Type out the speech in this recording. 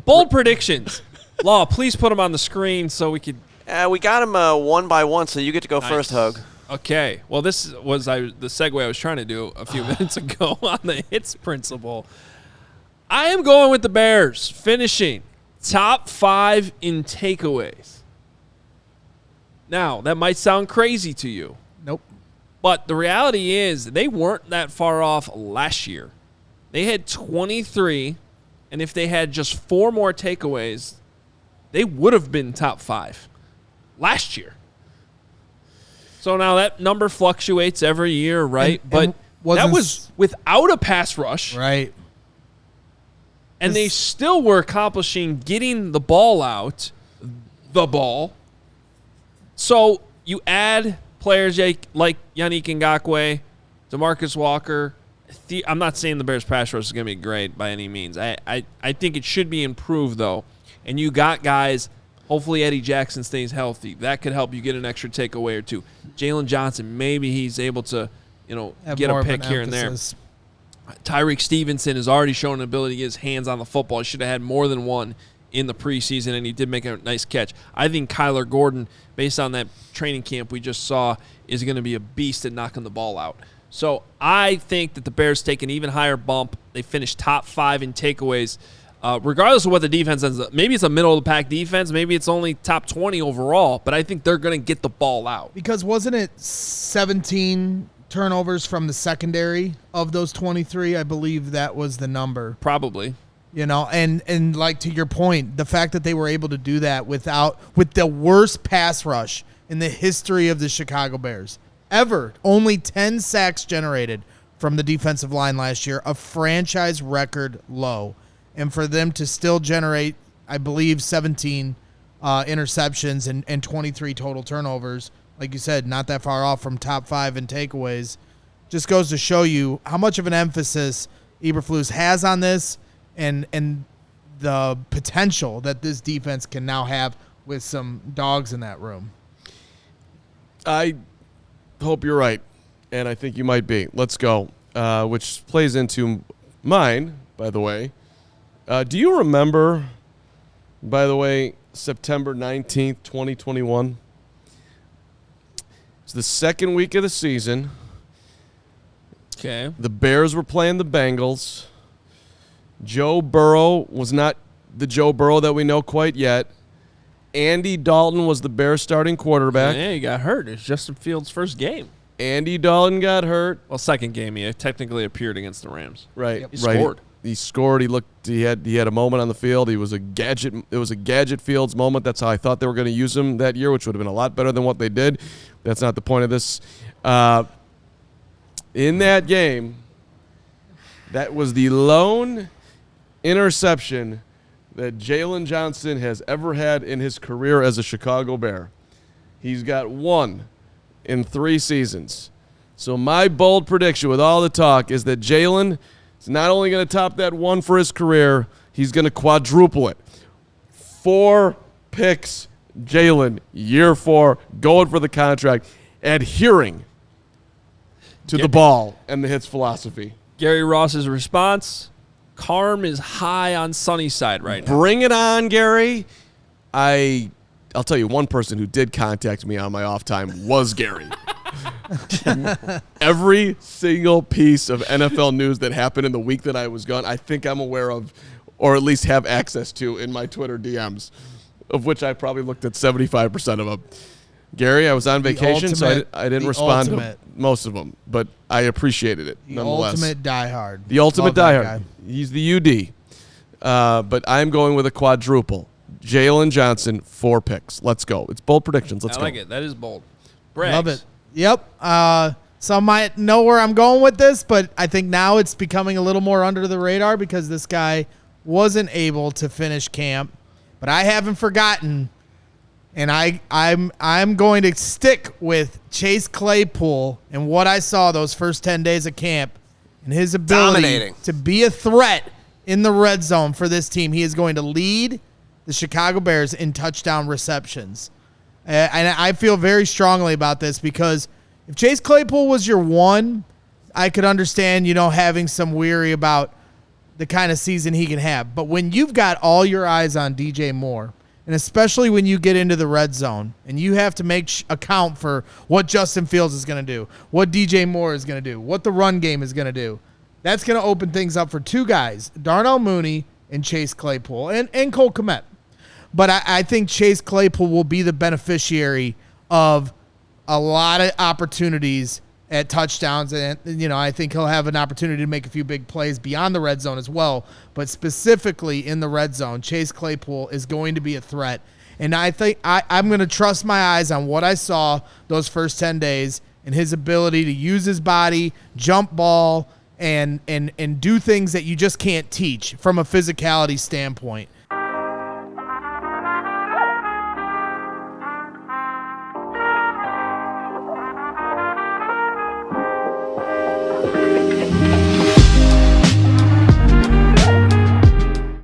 Bold predictions. Law, please put them on the screen so we could. We got them one by one, so you get to go first, Hoge. Okay. Well, this was the segue I was trying to do a few minutes ago on the hits principle. I am going with the Bears, finishing top 5 in takeaways. Now, that might sound crazy to you. Nope. But the reality is they weren't that far off last year. They had 23, and if they had just 4 more takeaways, they would have been top 5 last year. So now that number fluctuates every year, right? But that was without a pass rush. Right. And they still were accomplishing getting the ball out, So you add players like Yannick Ngakoue, DeMarcus Walker. I'm not saying the Bears pass rush is going to be great by any means. I think it should be improved, though. And you got guys, hopefully Eddie Jackson stays healthy. That could help you get an extra takeaway or two. Jaylon Johnson, maybe he's able to, get a pick here and there. Tyreek Stevenson has already shown an ability to get his hands on the football. He should have had more than one in the preseason, and he did make a nice catch. I think Kyler Gordon, based on that training camp we just saw, is going to be a beast at knocking the ball out. So I think that the Bears take an even higher bump. They finish top 5 in takeaways. Regardless of what the defense ends up. Maybe it's a middle-of-the-pack defense. Maybe it's only top 20 overall, but I think they're going to get the ball out. Because wasn't it 17 turnovers from the secondary of those 23? I believe that was the number. Probably. And like to your point, the fact that they were able to do that with the worst pass rush in the history of the Chicago Bears ever. Only 10 sacks generated from the defensive line last year, a franchise record low. And for them to still generate, I believe, 17 interceptions and 23 total turnovers, like you said, not that far off from top 5 in takeaways, just goes to show you how much of an emphasis Eberflus has on this and the potential that this defense can now have with some dogs in that room. I hope you're right, and I think you might be. Let's go, which plays into mine, by the way. Do you remember, by the way, September 19th, 2021? It's the second week of the season. Okay. The Bears were playing the Bengals. Joe Burrow was not the Joe Burrow that we know quite yet. Andy Dalton was the Bears starting quarterback. Yeah, he got hurt. It's Justin Fields' first game. Andy Dalton got hurt. Well, second game. He technically appeared against the Rams. Right. Yep. He scored. He scored. He had a moment on the field. It was a gadget Fields moment. That's how I thought they were going to use him that year, which would have been a lot better than what they did. That's not the point of this. In that game, that was the lone interception that Jaylon Johnson has ever had in his career as a Chicago Bear. He's got 1 in 3 seasons. So my bold prediction with all the talk is that Jaylon is not only going to top that 1 for his career, he's going to quadruple it. 4 picks, Jaylon, year 4, going for the contract, adhering to the ball and the hits philosophy. Gary Ross's response, Carm is high on Sunnyside right now. Bring it on, Gary. I'll tell you, one person who did contact me on my off time was Gary. Every single piece of NFL news that happened in the week that I was gone, I think I'm aware of, or at least have access to in my Twitter DMs, of which I probably looked at 75% of them. Gary, I was on vacation, so I didn't respond to most of them, but I appreciated it nonetheless. Ultimate diehard. The ultimate diehard. He's the UD. But I'm going with a quadruple. Jaylon Johnson, 4 picks. Let's go. It's bold predictions. Let's go. I like it. That is bold. Braggs. Love it. Yep. Some might know where I'm going with this, but I think now it's becoming a little more under the radar because this guy wasn't able to finish camp. But I haven't forgotten, and I'm going to stick with Chase Claypool and what I saw those first 10 days of camp and his ability to be a threat in the red zone for this team. He is going to lead the Chicago Bears in touchdown receptions. And I feel very strongly about this because if Chase Claypool was your 1, I could understand, having some worry about the kind of season he can have. But when you've got all your eyes on DJ Moore, and especially when you get into the red zone and you have to make account for what Justin Fields is going to do, what DJ Moore is going to do, what the run game is going to do, that's going to open things up for two guys, Darnell Mooney and Chase Claypool and Cole Kmet. But I think Chase Claypool will be the beneficiary of a lot of opportunities at touchdowns. And, I think he'll have an opportunity to make a few big plays beyond the red zone as well. But specifically in the red zone, Chase Claypool is going to be a threat. And I think I'm going to trust my eyes on what I saw those first 10 days and his ability to use his body, jump ball, and do things that you just can't teach from a physicality standpoint.